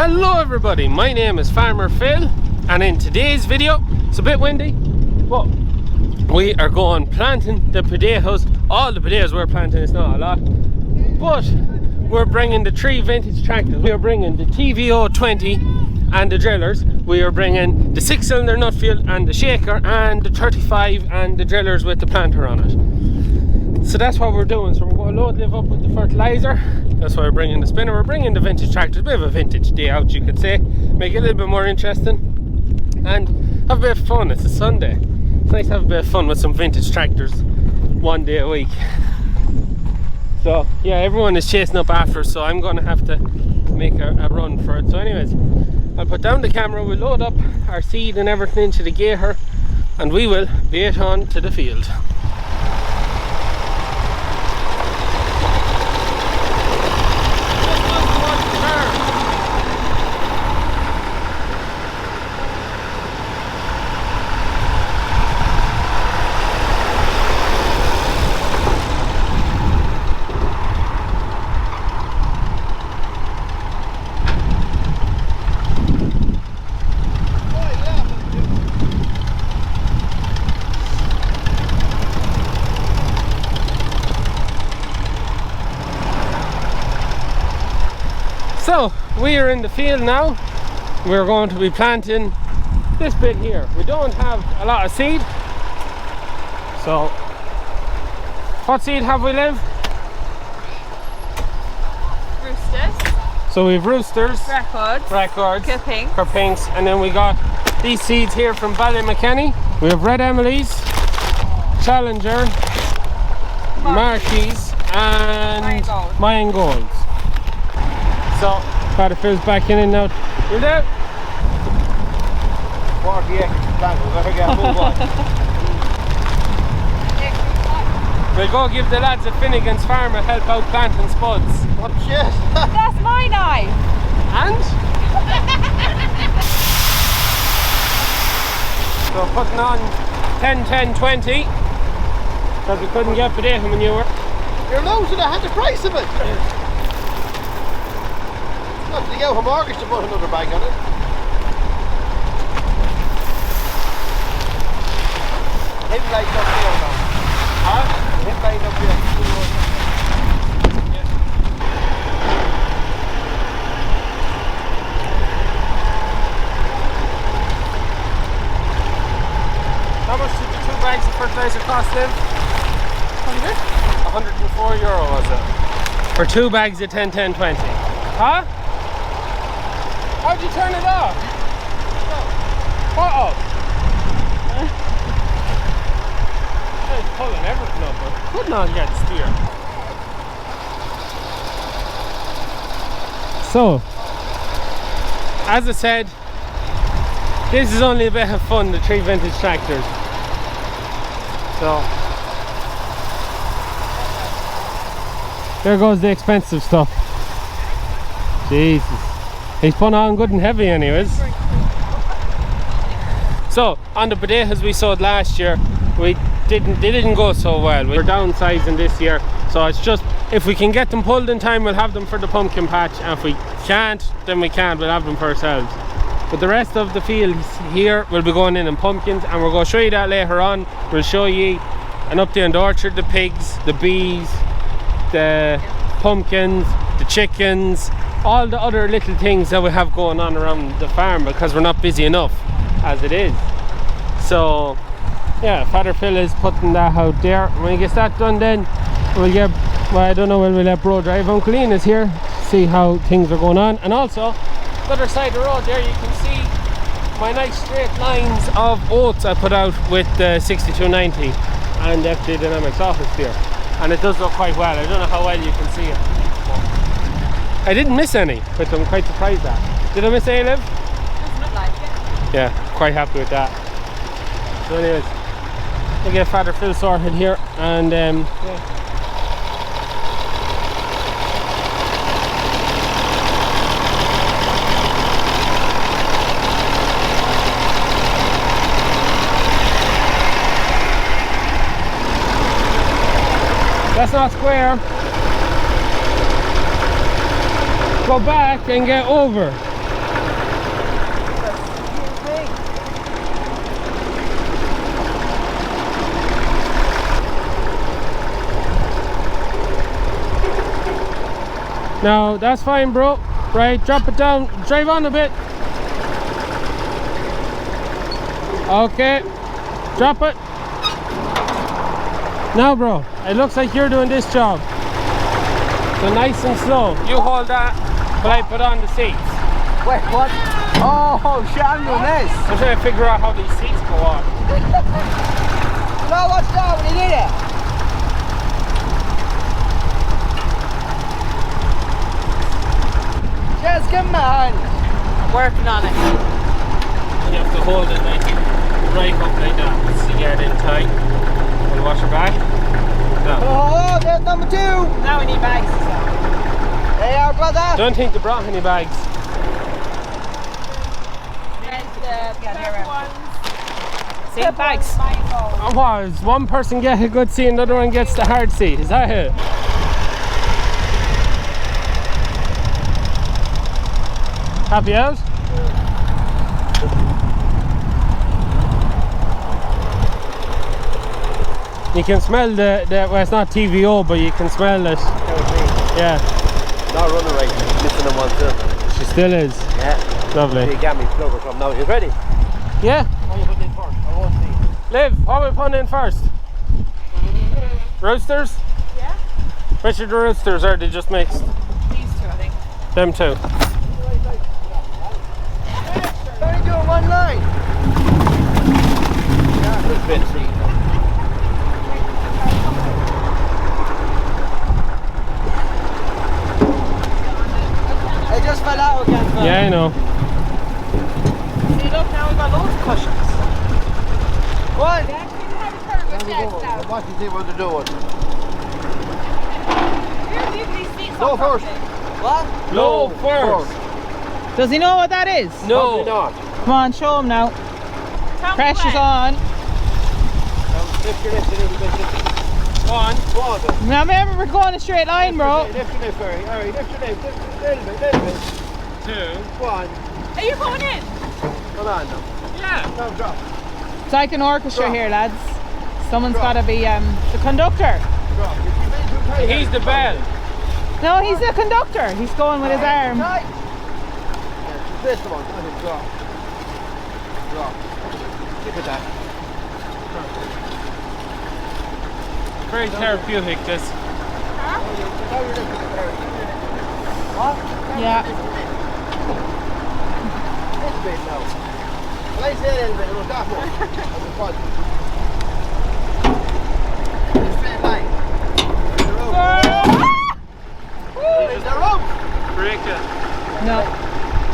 Hello everybody, my name is Farmer Phil, and in today's video, it's a bit windy, but we are going planting the potatoes. All the potatoes we're planting, is not a lot, but we're bringing the 3 vintage tractors. We are bringing the TVO 20 and the drillers. We are bringing the 6-cylinder nut field and the shaker, and the 35 and the drillers with the planter on it. So that's what we're doing. So we're going to live up with the fertiliser. That's why we're bringing the spinner. We're bringing the vintage tractors. A bit of a vintage day out, you could say. Make it a little bit more interesting and have a bit of fun. It's a Sunday. It's nice to have a bit of fun with some vintage tractors one day a week. So yeah, everyone is chasing up after us, so I'm going to have to make a run for it. So anyways, I'll put down the camera, we'll load up our seed and everything into the gator, and we will bait on to the field. So we are in the field now. We're going to be planting this bit here. We don't have a lot of seed. So what seed have we, Liv? Roosters. So we've roosters, records, kerpinks, and then we got these seeds here from Ballymakenny. We have red Emily's, Challenger, Marquis, and Mayan Golds. So, Father Phil's back in and out. You're there? 48 plants, we better get a full one. We'll go give the lads at Finnegan's Farm a help out planting spuds. What shit? That's my knife! And? So putting on 10, 10, 20, because we couldn't get potato manure. You're losing, I had the price of it. Not to go for mortgage to put another bag on it. Hip light up here now. Huh? Hip light up here. Yeah. How much did the 2 bags of fertiliser cost, Liv? 100? €104 was it? For 2 bags of 10, 10, 20. Huh? How'd you turn it off? What off? It's pulling everything up, but could not get steer. So, as I said, this is only a bit of fun, the 3 vintage tractors. So, there goes the expensive stuff. Jesus. He's put on good and heavy anyways. So on the potatoes we sowed last year, they didn't go so well. We're downsizing this year, so it's just if we can get them pulled in time, we'll have them for the pumpkin patch, and if we can't, then we can't, we'll have them for ourselves. But the rest of the fields here will be going in pumpkins, and we're going to show you that later on. We'll show you an update on the orchard, the pigs, the bees, the pumpkins, the chickens, all the other little things that we have going on around the farm, because we're not busy enough as it is. So yeah, Father Phil is putting that out there. When he gets that done, then we'll get, well, I don't know when we'll let Bro drive. Uncle Ian is here to see how things are going on. And also the other side of the road there, you can see my nice straight lines of oats I put out with the 6290 and FJ Dynamics office here, and it does look quite well. I don't know how well you can see it. I didn't miss any, which I'm quite surprised at. Did I miss any, Liv? Doesn't look like it. Yeah, quite happy with that. So anyways, we'll get Father Phil sorted here, and yeah. That's not square. Go back and get over. No, that's fine, bro. Right, drop it down. Drive on a bit. Okay. Drop it. Now, bro, it looks like you're doing this job. So nice and slow. You hold that while I put on the seats. Wait, what? Oh, shit, I'm doing this. I'm trying to figure out how these seats go on. No, watch that when he did it. Just come on. I'm working on it. You have to hold it like right up like that to get it in tight. We'll wash it back. No. Oh, there's number 2. Now we need bags. They are, brother. Don't think they brought any bags. See, bags. Oh, what? Is one person get a good seat and the other one gets the hard seat? Is that it? Happy out? You can smell the well, it's not TVO, but you can smell it. Yeah. Not running right, missing them one too. She still is. Yeah. Lovely. You got me plug or something now. You ready? Yeah. What are you putting in first? I won't see. Liv, what are we putting in first? Roosters? Yeah. Which are the roosters, or are they just mixed? These 2, I think. Them two. Only doing one line. Yeah, good bit of seat. It just fell out again. Yeah, I know. See, look, now we've got loads of cushions. What? They actually have a perfect chest now. What do you think we're doing? Where do these seats Go on first. properly? What? Low first. Does he know what that is? No. Probably not. Come on, show him now. Tell me Pressure's when. on. Lift your lift a little bit. Go on. Go on then. Now remember, we're going a straight line, bro. Lift your lift, Harry. Alright, lift your lift. Little bit. 2. Go on. Are you going in? Hold on now. Yeah. No, drop. It's like an orchestra Drop. here, lads. Someone's Drop. got to be the conductor. Drop. If you've been too tight, He's the bell. No, he's the conductor. He's going with his arm. Tight. Yeah, this one. Go ahead, drop. Drop. Keep it that. Very therapeutic, this. What? Yeah. This bit now. Well, I say a little bit, it was that one. That's the fun. Straight line. There's the rope. There's the rope. Break it. No.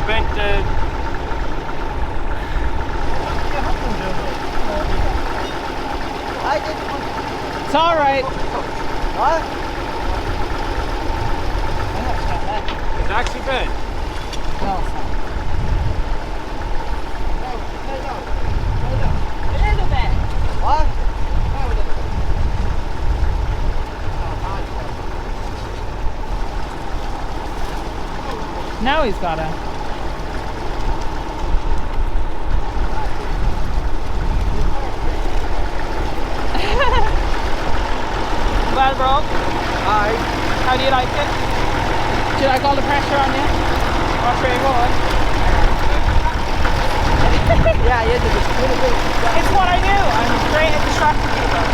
Bent the... I did. It's all right. What? It's actually bent. No, it's not. A little bit. What? Now he's got it. Well, bro, Aye. how do you like it? Do you like all the pressure on you? Watch where you're going. Yeah, you did this. It's what I do. I'm great at distracting people.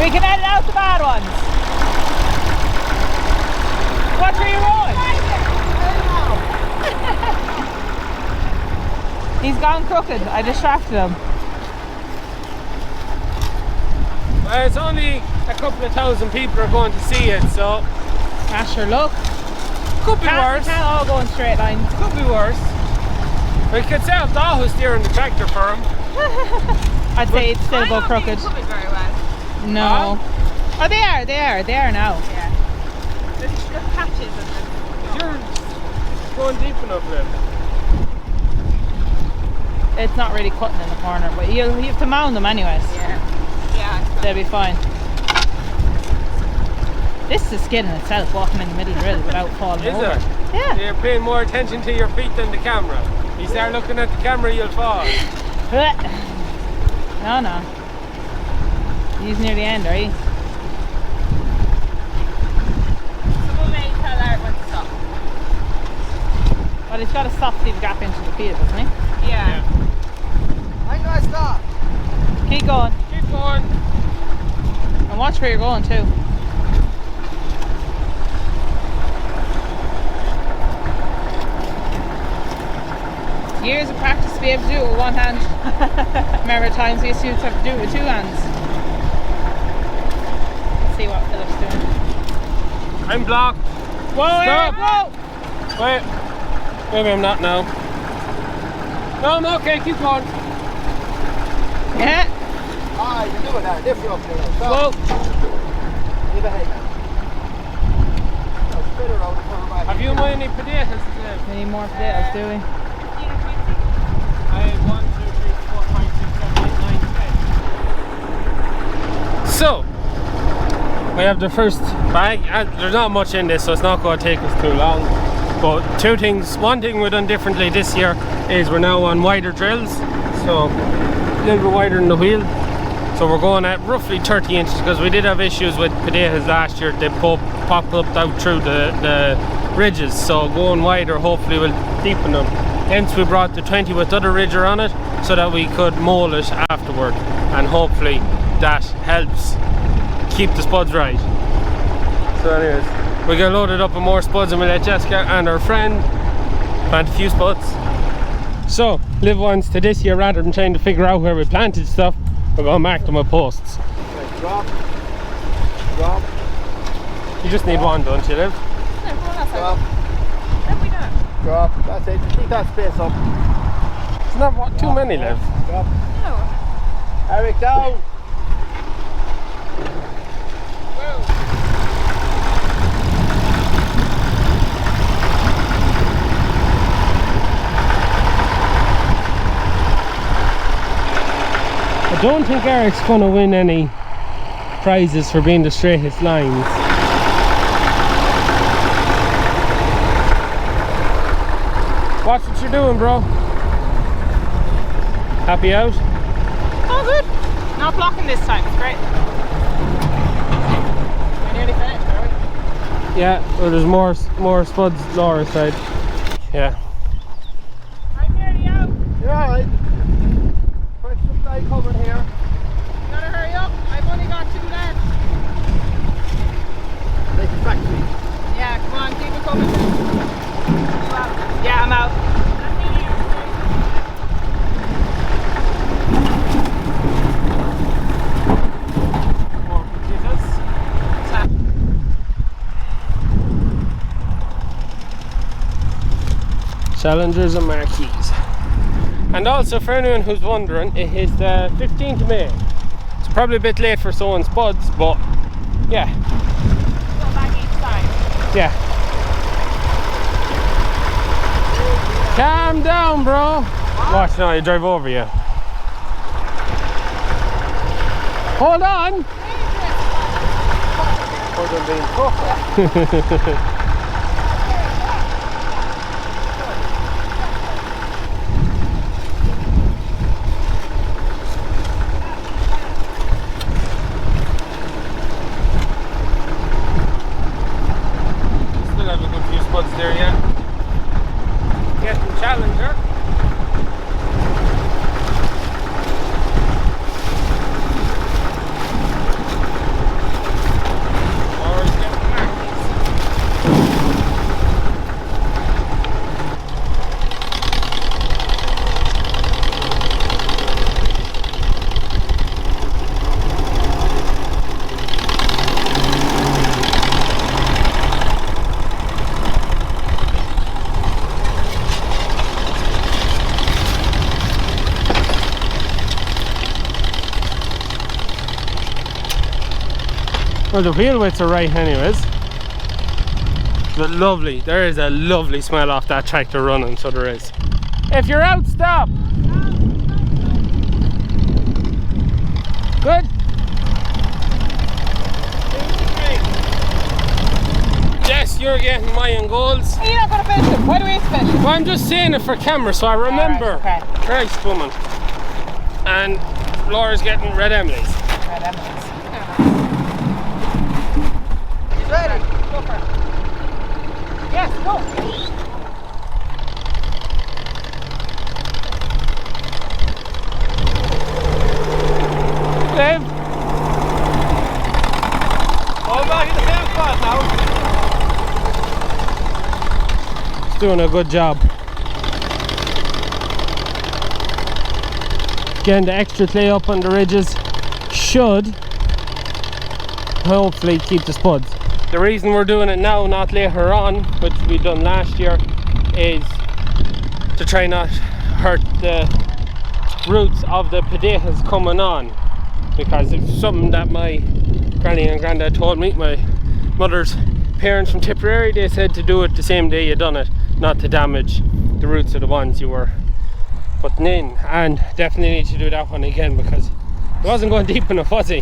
We can edit out the bad ones. Watch where you're going. He's gone crooked. I distracted him. It's only a couple of thousand people are going to see it, so Asher, look. could be We worse. can't all go in straight lines. Could be worse. We could say if Dahl was steering the tractor for him. I'd say it'd still go crooked. It's coming very well. No. Oh, they are now. Yeah. There's just patches and then. You're going deep enough then. It's not really cutting in the corner, but you have to mount them anyways. Yeah. Yeah. They'll be fine. This is a skill in itself, walking in the middle of the road without falling Is over. it? Yeah. You're paying more attention to your feet than the camera. You start looking at the camera, you'll fall. No. He's near the end, are you? Someone may tell Art when to stop. Well, he's got to stop to leave a gap into the field, doesn't he? Yeah. I'm gonna stop. Keep going. Keep going. And watch where you're going too. Years of practice to be able to do it with one hand. Remember times we used to have to do it with two hands. Let's see what Philip's doing. I'm blocked. Whoa, Stop. Eric, whoa! Wait. Maybe I'm not now. No, I'm okay. Keep going. Yeah. Ah, you can do it now. Lift you up there. Stop. Whoa. Give a head now. Now spin around and turn back. Have you any potatoes today? We need more potatoes, do we? I have 1, 2, 3, 4, 5, 6, 7, 8, 9, 10. So, we have the first bag. There's not much in this, so it's not going to take us too long. But two things. One thing we've done differently this year is we're now on wider drills. So, a little bit wider than the wheel. So we're going at roughly 30 inches because we did have issues with potatoes last year. They popped up out through the ridges. So going wider hopefully will deepen them. Hence we brought the 20 with other ridger on it so that we could mold it afterward, and hopefully that helps keep the spuds right. So anyways, we got loaded up with more spuds and we'll let Jessica and her friend plant a few spuds. So live ones to this year, rather than trying to figure out where we planted stuff, we're going to mark them with posts. Okay, drop. Drop. You just need one, don't you, Liv? Drop. Drop. That's it. Just keep that space up. It's not too many, Liv. Drop. Eric, down. I don't think Eric's going to win any prizes for being the straightest lines. Watch what you're doing, bro. Happy out? Oh, good. Not blocking this time. It's great. We're nearly finished, are we? Yeah, well, there's more spuds Laura's side. Yeah. I'm nearly out. You're alright. Fresh supply coming here. You gotta hurry up. I've only got 2 left. Like a factory. Yeah, come on, keep it coming. Yeah, I'm out. More potatoes. Challengers and marquees. And also for anyone who's wondering, it is the 15th of May. It's probably a bit late for sowing spuds, but yeah. Go back each side. Yeah. Calm down, bro. Watch now, you drive over you. Hold on. Other than being tough. Still have a good few spuds there yet. Getting Challenger. Or it's getting Marquis. Well, the wheel widths are right anyways. But lovely, there is a lovely smell off that tractor running, so there is. If you're out, stop! Good? Yes, you're getting my own goals. You're not gonna finish it. Why do we have to finish it? Well, I'm just saying it for camera so I remember. Alright, okay. Christ, woman. And Laura's getting Red Emily's. Okay. Yeah, that makes. He's ready. Go for it. Yes, go. Dave, Oh, back in the same spot now. he's doing a good job. Getting the extra clay up on the ridges should hopefully keep the spuds. The reason we're doing it now, not later on, which we done last year, is to try not hurt the roots of the potatoes coming on, because it's something that my granny and granddad told me. My mother's parents from Tipperary, they said to do it the same day you done it, not to damage the roots of the ones you were putting in. And definitely need to do that one again because it wasn't going deep enough, was he?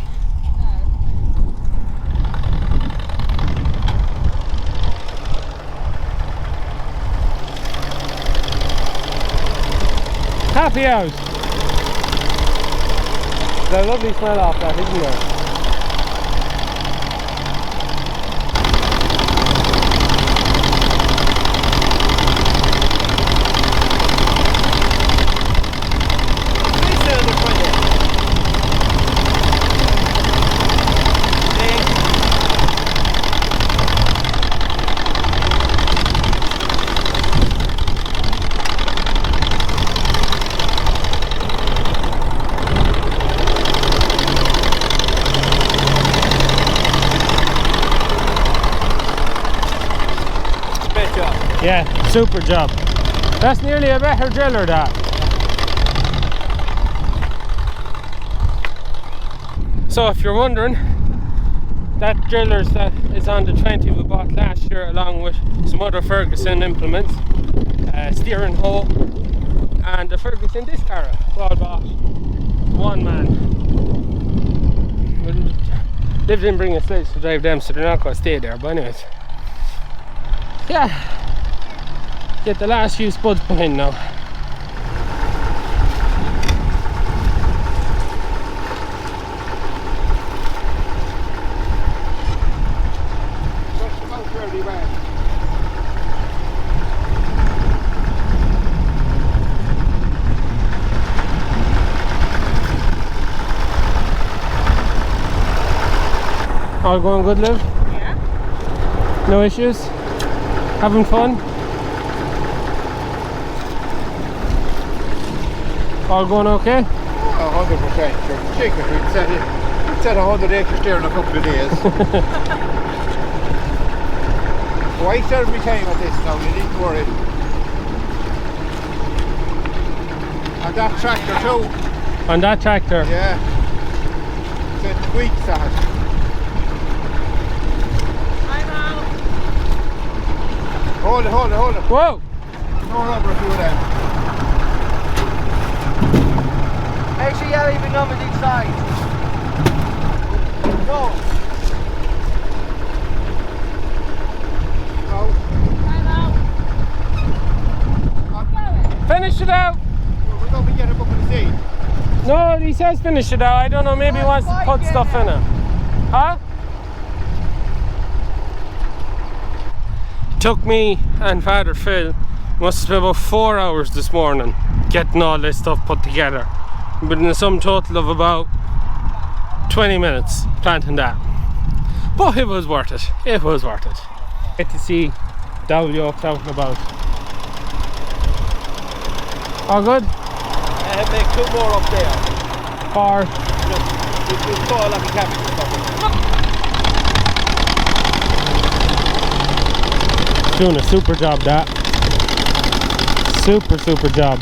Happy out. There's a lovely smell off that, isn't there? Yeah, super job. That's nearly a better driller, that. So if you're wondering, that driller that is on the 20 we bought last year, along with some other Ferguson implements, steering hoe, and the Ferguson disc carrier, we all bought one man. Liv didn't bring a sledge to drive them, so they're not going to stay there, but anyways. Yeah. Get the last few spuds put in now. All going good, Liv? Yeah. No issues? Having fun? All going okay? Oh, 100%. Sure. Chicken, we'd set 100 acres there in a couple of days. So I served my time at this now, you needn't worry. And that tractor too. On that tractor? Yeah. Said tweaks that. I'm out. Hold it. Whoa! No rubber through them. Make sure you have even numbers each side. Go. I'm out. Finish it out! We're going to get him up in the seat. No, he says finish it out. I don't know, maybe he wants to put stuff in it. Huh? Took me and Father Phil, must have spent about 4 hours this morning getting all this stuff put together. But in a sum total of about 20 minutes planting that. But it was worth it. It was worth it. Get to see dowel yolks out and about. All good? And make 2 more up there. Or We'll call like a cabbage or something. doing a super job, that. Super job.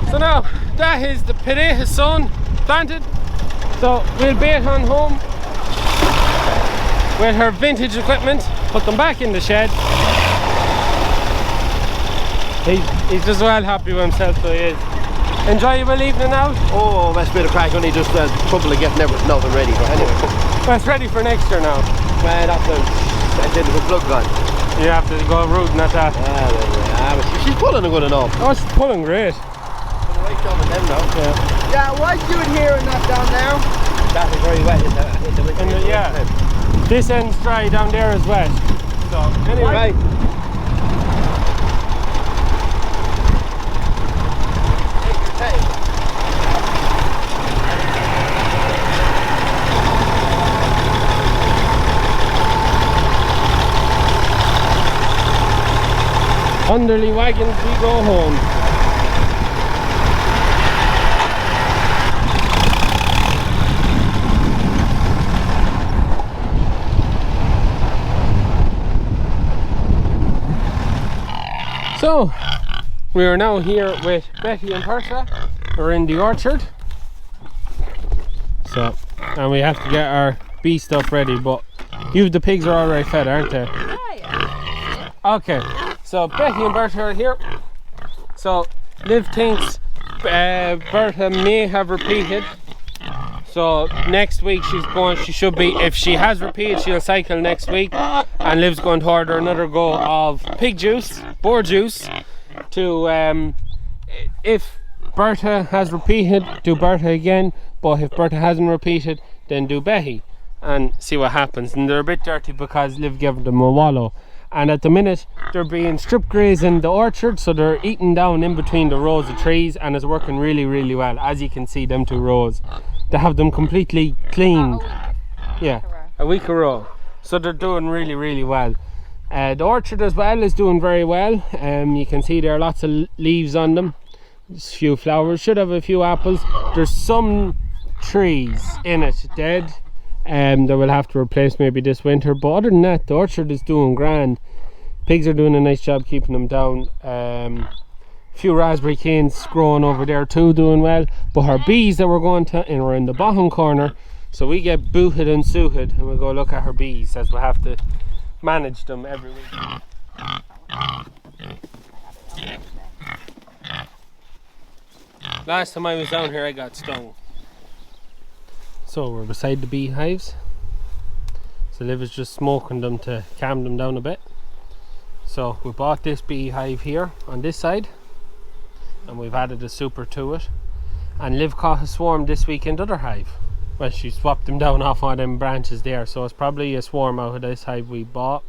So now, that is the potato sown, planted. So we'll bait on home with her vintage equipment, put them back in the shed. He's just well happy with himself, so he is. Enjoyable evening out? Oh, that's a bit of crack, only just trouble of getting everything out and ready, but anyway. Well, it's ready for next year now. Man, that's the plug gone. You have to go rooting at that. But she's pulling a good enough. Oh, she's pulling great. Right down with them now. Yeah, why do it here and not down there? That is very wet in the winter. Yeah. This end's dry, down there is wet. So, anyway. Right. Take your time. Underly wagons we go home. So, we are now here with Betty and Persa. We're in the orchard. So, and we have to get our bee stuff ready, but the pigs are already fed, aren't they? Yeah. Okay, so Betty and Bertha are here. So Liv thinks Bertha may have repeated. So next week she should be, if she has repeated, she'll cycle next week. And Liv's going to order another go of pig juice, boar juice, to if Bertha has repeated, do Bertha again. But if Bertha hasn't repeated, then do Betty and see what happens. And they're a bit dirty because Liv gave them a wallow. And at the minute they're being strip grazed in the orchard, so they're eating down in between the rows of trees, and it's working really, really well. As you can see, them 2 rows, they have them completely cleaned. Yeah, a week a row. So they're doing really, really well. The orchard as well is doing very well. You can see there are lots of leaves on them. There's a few flowers, should have a few apples. There's some trees in it dead. They will have to replace maybe this winter, but other than that the orchard is doing grand. Pigs are doing a nice job keeping them down. A few raspberry canes growing over there too, doing well. But our bees that we're going to, and we're in the bottom corner, so we get booted and suited and we'll go look at her bees, as we have to manage them every week. Last time I was down here I got stung. So we're beside the beehives. So Liv is just smoking them to calm them down a bit. So we bought this beehive here on this side, and we've added a super to it. And Liv caught a swarm this week in the other hive. Well, she swapped them down off one of them branches there, so it's probably a swarm out of this hive we bought.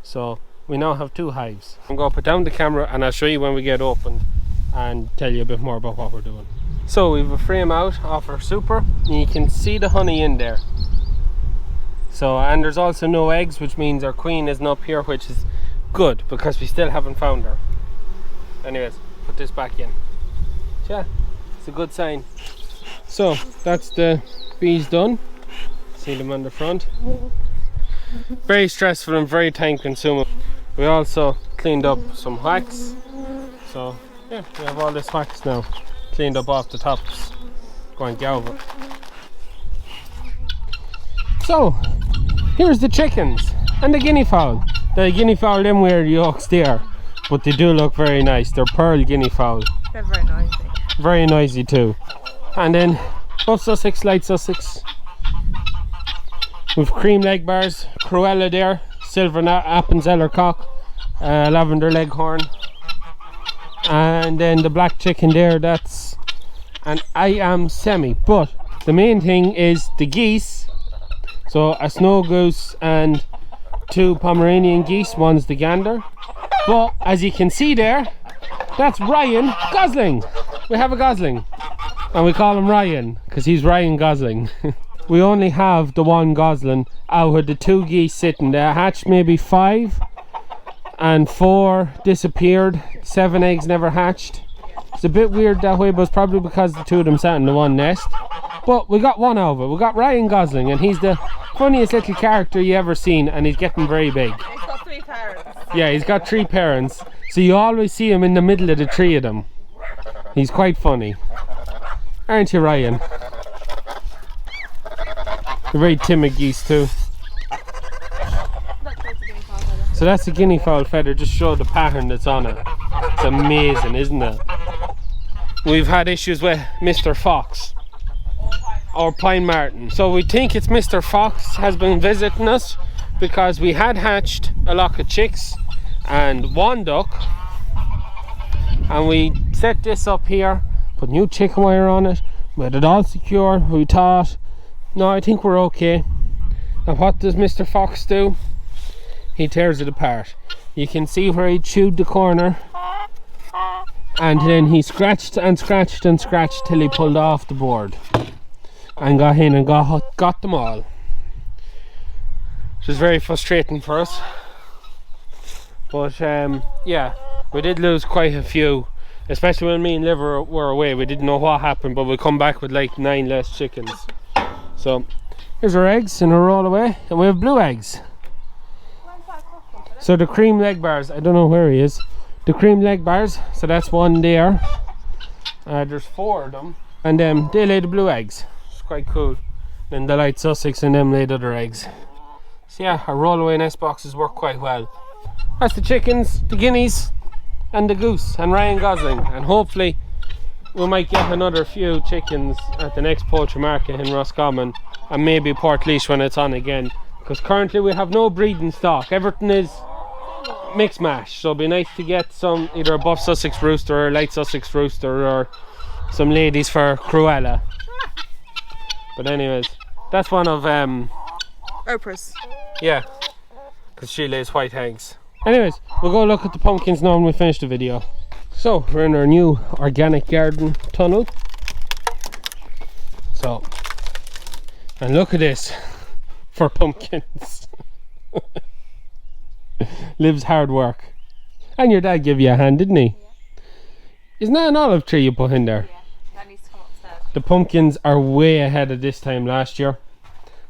So we now have 2 hives. I'm going to put down the camera and I'll show you when we get open and tell you a bit more about what we're doing. So we've a frame out off our super, and you can see the honey in there. So, and there's also no eggs, which means our queen isn't up here, which is good because we still haven't found her. Anyways, put this back in. Yeah, it's a good sign. So that's the bees done. See them on the front. Very stressful and very time consuming. We also cleaned up some wax. So yeah, we have all this wax now cleaned up off the tops. Going galva. So here's the chickens and the guinea fowl. The guinea fowl them wear yolks there, but they do look very nice. They're pearl guinea fowl. They're very noisy. Very noisy too. And then Buff Sussex, Light Sussex. With cream leg bars, Cruella there, silver Appenzeller cock, lavender leghorn. And then the black chicken there, that's an I am semi. But the main thing is the geese. So a snow goose and 2 Pomeranian geese, one's the gander. But as you can see there, that's Ryan Gosling. We have a Gosling and we call him Ryan because he's Ryan Gosling. We only have the 1 Gosling out of the 2 geese sitting there. Hatched maybe 5 and 4 disappeared. 7 eggs never hatched. It's a bit weird that way, but it's probably because the 2 of them sat in the 1 nest. But we got 1 out of it. We got Ryan Gosling, and he's the funniest little character you ever seen, and he's getting very big. He's got 3 parents. Yeah, he's got 3 parents, so you always see him in the middle of the 3 of them. He's quite funny. Aren't you, Ryan? They're very timid geese too. So that's the guinea fowl feather, just show the pattern that's on it. It's amazing, isn't it? We've had issues with Mr. Fox or Pine Martin. So we think it's Mr. Fox has been visiting us because we had hatched a lot of chicks and one duck, and we set this up here, put new chicken wire on it, we had it all secure. We thought, no, I think we're okay. And what does Mr. Fox do? He tears it apart. You can see where he chewed the corner, and then he scratched and scratched and scratched till he pulled off the board and got in and got them all. Which was very frustrating for us, but yeah, we did lose quite a few, especially when me and Liv were away. We didn't know what happened, but we come back with like 9 less chickens. So here's our eggs and a roll away, and we have blue eggs. So the cream leg bars, I don't know where he is. The cream leg bars, so that's one there. There's 4 of them, and they lay the blue eggs. It's quite cool. Then the light Sussex and them laid other eggs. So yeah, our rollaway nest boxes work quite well. That's the chickens, the guineas, and the goose, and Ryan Gosling. And hopefully we might get another few chickens at the next poultry market in Roscommon, and maybe Portlaoise when it's on again. Because currently we have no breeding stock. Everything is mixed mash, so it'd be nice to get some, either a buff Sussex rooster or a light Sussex rooster, or some ladies for Cruella. But anyways, that's one of Oprah's. yeah, because she lays white eggs. Anyways, we'll go look at the pumpkins now when we finish the video. So we're in our new organic garden tunnel. So, and look at this for pumpkins. Liv's hard work. And your dad gave you a hand, didn't he? Yeah. Isn't that an olive tree you put in there? Yeah, that needs to come upstairs. The pumpkins are way ahead of this time last year.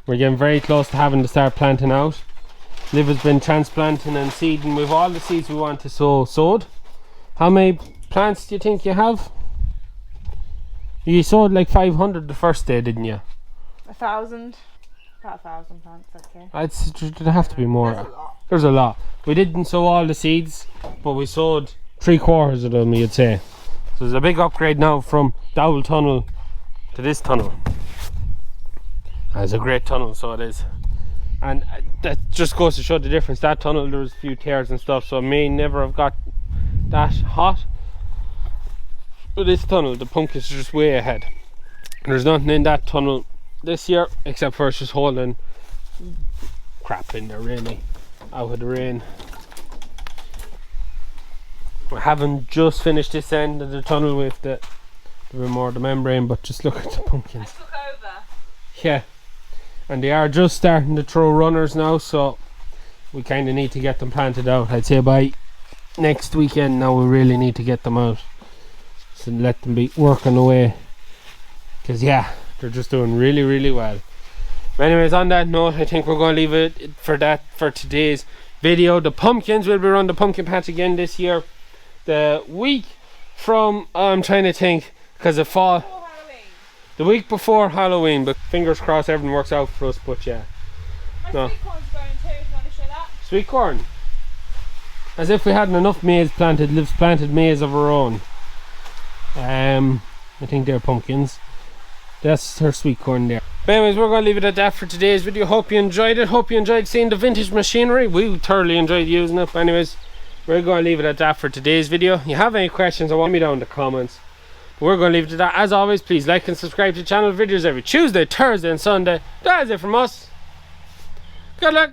We're getting very close to having to start planting out. Liv has been transplanting and seeding. We've all the seeds we want to sow sowed. How many plants do you think you have? You sowed like 500 the first day, didn't you? 1,000. About 1,000 plants, okay. There'd have to be more. There's a lot. We didn't sow all the seeds, but we sowed 3/4 of them, you'd say. So there's a big upgrade now from the old tunnel to this tunnel. It's a great tunnel, so it is. And that just goes to show the difference. That tunnel, there was a few tears and stuff, so it may never have got that hot. But this tunnel, the pumpkins are just way ahead. There's nothing in that tunnel this year except for it's just holding crap in there, really, out of the rain. We haven't just finished this end of the tunnel with the more of the membrane, but just look at the pumpkins. I took over. Yeah, and they are just starting to throw runners now, so we kind of need to get them planted out. I'd say by next weekend now we really need to get them out, so let them be working away, because yeah, they're just doing really well. But anyways, on that note, I think we're going to leave it for today's video. The pumpkins will be around the pumpkin patch again this year. The week from, I'm trying to think, because of fall, the week before Halloween, but fingers crossed everything works out for us. But yeah, My sweet corn's going too, if you want to show that. Sweet corn, as if we hadn't enough maize planted. Liv's planted maize of her own. I think they're pumpkins. That's her sweet corn there. But anyways, we're going to leave it at that for today's video. Hope you enjoyed it. Hope you enjoyed seeing the vintage machinery. We thoroughly enjoyed using it. But anyways, we're going to leave it at that for today's video. If you have any questions, I want me down in the comments. But we're going to leave it at that. As always, please like and subscribe to the channel. Videos every Tuesday, Thursday and Sunday. That's it from us. Good luck.